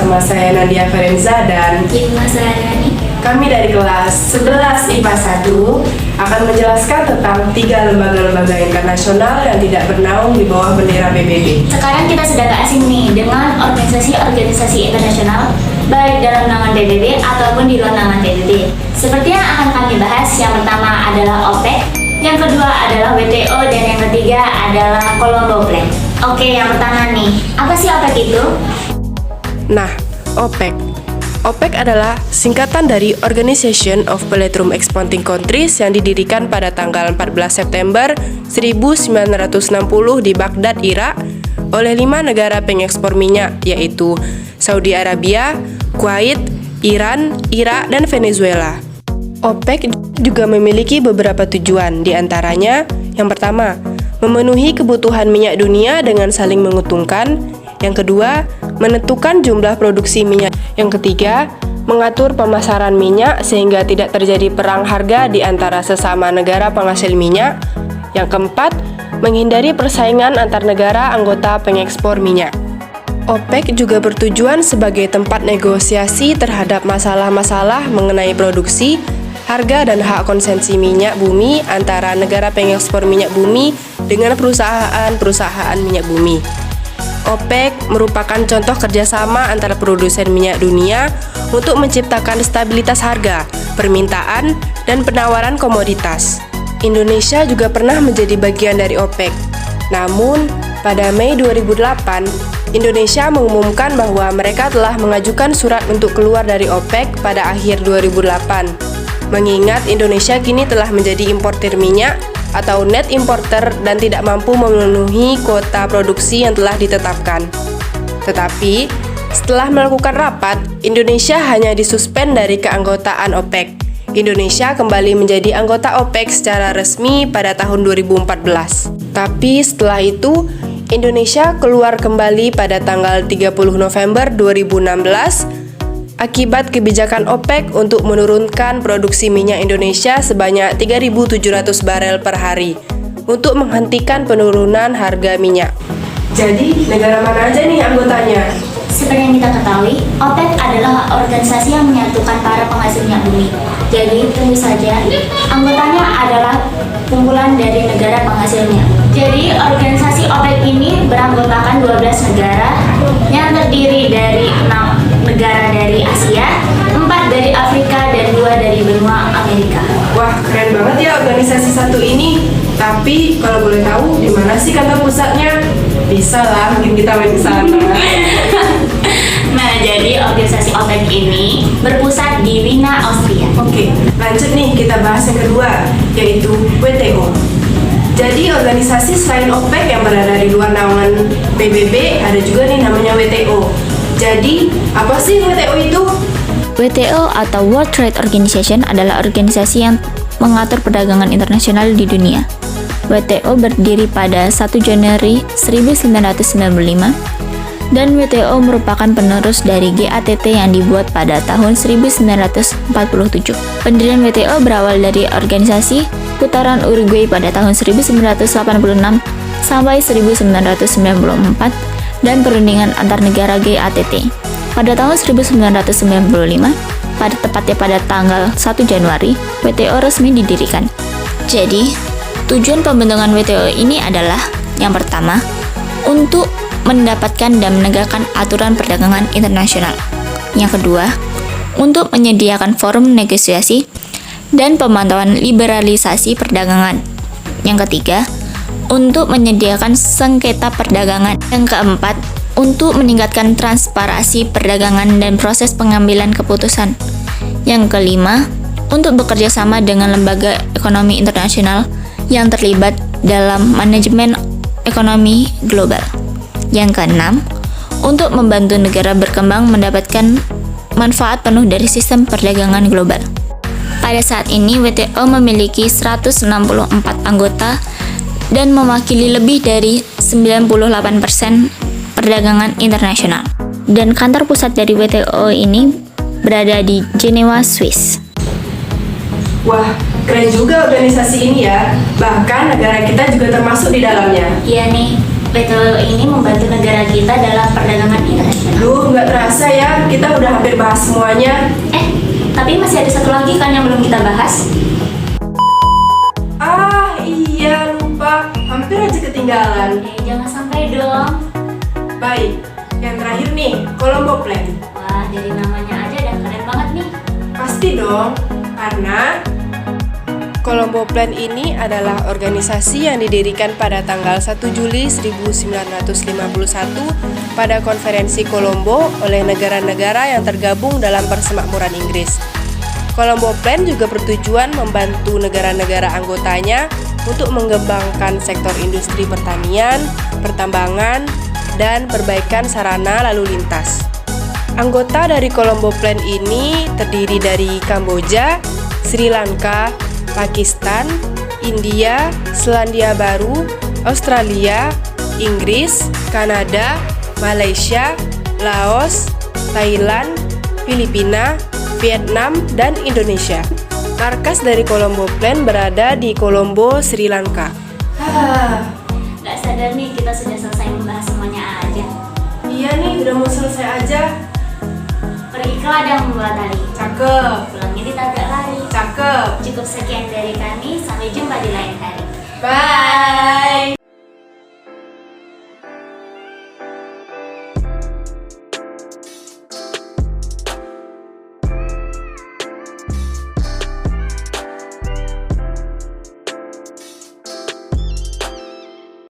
bersama saya Nadia Ferenza dan kami dari kelas 11 IPA 1 akan menjelaskan tentang 3 lembaga-lembaga internasional yang tidak bernaung di bawah bendera PBB. Sekarang kita sudah tak asing nih dengan organisasi-organisasi internasional baik dalam naungan PBB ataupun di luar naungan PBB. Seperti yang akan kami bahas, yang pertama adalah OPEC, yang kedua adalah WTO, dan yang ketiga adalah Colombo Plan. Oke, yang pertama nih, apa sih OPEC itu? Nah, OPEC adalah singkatan dari Organization of Petroleum Exporting Countries yang didirikan pada tanggal 14 September 1960 di Baghdad, Irak oleh 5 negara pengekspor minyak, yaitu Saudi Arabia, Kuwait, Iran, Irak, dan Venezuela. OPEC juga memiliki beberapa tujuan, di antaranya yang pertama, memenuhi kebutuhan minyak dunia dengan saling menguntungkan. Yang kedua, menentukan jumlah produksi minyak. Yang ketiga, mengatur pemasaran minyak sehingga tidak terjadi perang harga di antara sesama negara penghasil minyak. Yang keempat, menghindari persaingan antar negara anggota pengekspor minyak. OPEC juga bertujuan sebagai tempat negosiasi terhadap masalah-masalah mengenai produksi, harga, dan hak konsumsi minyak bumi antara negara pengekspor minyak bumi dengan perusahaan-perusahaan minyak bumi. OPEC merupakan contoh kerjasama antara produsen minyak dunia untuk menciptakan stabilitas harga, permintaan, dan penawaran komoditas. Indonesia juga pernah menjadi bagian dari OPEC. Namun, pada Mei 2008, Indonesia mengumumkan bahwa mereka telah mengajukan surat untuk keluar dari OPEC pada akhir 2008. Mengingat Indonesia kini telah menjadi importir minyak atau net importer dan tidak mampu memenuhi kuota produksi yang telah ditetapkan. Tetapi, setelah melakukan rapat, Indonesia hanya disuspend dari keanggotaan OPEC. Indonesia kembali menjadi anggota OPEC secara resmi pada tahun 2014. Tapi setelah itu, Indonesia keluar kembali pada tanggal 30 November 2016 akibat kebijakan OPEC untuk menurunkan produksi minyak Indonesia sebanyak 3.700 barel per hari untuk menghentikan penurunan harga minyak. Jadi, negara mana aja nih anggotanya? Seperti yang kita ketahui, OPEC adalah organisasi yang menyatukan para penghasil minyak bumi. Jadi, tentu saja, anggotanya adalah kumpulan dari negara penghasil minyak. Jadi, organisasi OPEC ini beranggotakan 12 negara yang terdiri dari 6 negara dari Asia, 4 dari Afrika, dan 2 dari benua Amerika. Wah, keren banget ya organisasi satu ini. Tapi, kalau boleh tahu, di mana sih kantor pusatnya? Bisa lah, mungkin kita main ke sana. Nah, jadi organisasi OPEC ini berpusat di Wina, Austria. Oke, lanjut nih kita bahas yang kedua, yaitu WTO. Jadi organisasi selain OPEC yang berada di luar naungan PBB, ada juga nih namanya WTO. Jadi, apa sih WTO itu? WTO atau World Trade Organization adalah organisasi yang mengatur perdagangan internasional di dunia. WTO berdiri pada 1 Januari 1995 dan WTO merupakan penerus dari GATT yang dibuat pada tahun 1947. Pendirian WTO berawal dari organisasi putaran Uruguay pada tahun 1986 sampai 1994 dan perundingan antar negara GATT. Pada tahun 1995, tepatnya pada tanggal 1 Januari, WTO resmi didirikan. Jadi, tujuan pembentukan WTO ini adalah yang pertama, untuk mendapatkan dan menegakkan aturan perdagangan internasional. Yang kedua, untuk menyediakan forum negosiasi dan pemantauan liberalisasi perdagangan. Yang ketiga, untuk menyediakan sengketa perdagangan. Yang keempat, untuk meningkatkan transparansi perdagangan dan proses pengambilan keputusan. Yang kelima, untuk bekerja sama dengan lembaga ekonomi internasional yang terlibat dalam manajemen ekonomi global. Yang keenam, untuk membantu negara berkembang mendapatkan manfaat penuh dari sistem perdagangan global. Pada saat ini, WTO memiliki 164 anggota dan mewakili lebih dari 98% perdagangan internasional. Dan kantor pusat dari WTO ini berada di Jenewa, Swiss. Wah, keren juga organisasi ini ya. Bahkan negara kita juga termasuk di dalamnya. Iya nih, WTO ini membantu negara kita dalam perdagangan internasional. Duh, nggak terasa ya, kita udah hampir bahas semuanya. Tapi masih ada satu lagi kan yang belum kita bahas. Ah, iya lupa. Hampir aja ketinggalan. Jangan sampai dong. Baik, yang terakhir nih, Colombo Plan. Wah, dari namanya aja udah keren banget nih. Pasti dong, karena Colombo Plan ini adalah organisasi yang didirikan pada tanggal 1 Juli 1951 pada konferensi Colombo oleh negara-negara yang tergabung dalam Persemakmuran Inggris. Colombo Plan juga bertujuan membantu negara-negara anggotanya untuk mengembangkan sektor industri pertanian, pertambangan, dan perbaikan sarana lalu lintas. Anggota dari Colombo Plan ini terdiri dari Kamboja, Sri Lanka, Pakistan, India, Selandia Baru, Australia, Inggris, Kanada, Malaysia, Laos, Thailand, Filipina, Vietnam, dan Indonesia. Markas dari Colombo Plan berada di Colombo, Sri Lanka. Gak sadar nih kita sudah selesai membahas semuanya aja. Iya nih, udah mau selesai aja. Pergi ke ladang membawa tali. Cakep, Pulangnya ditabrak lari. cakep. Cukup sekian dari kami, sampai jumpa di lain hari. Bye.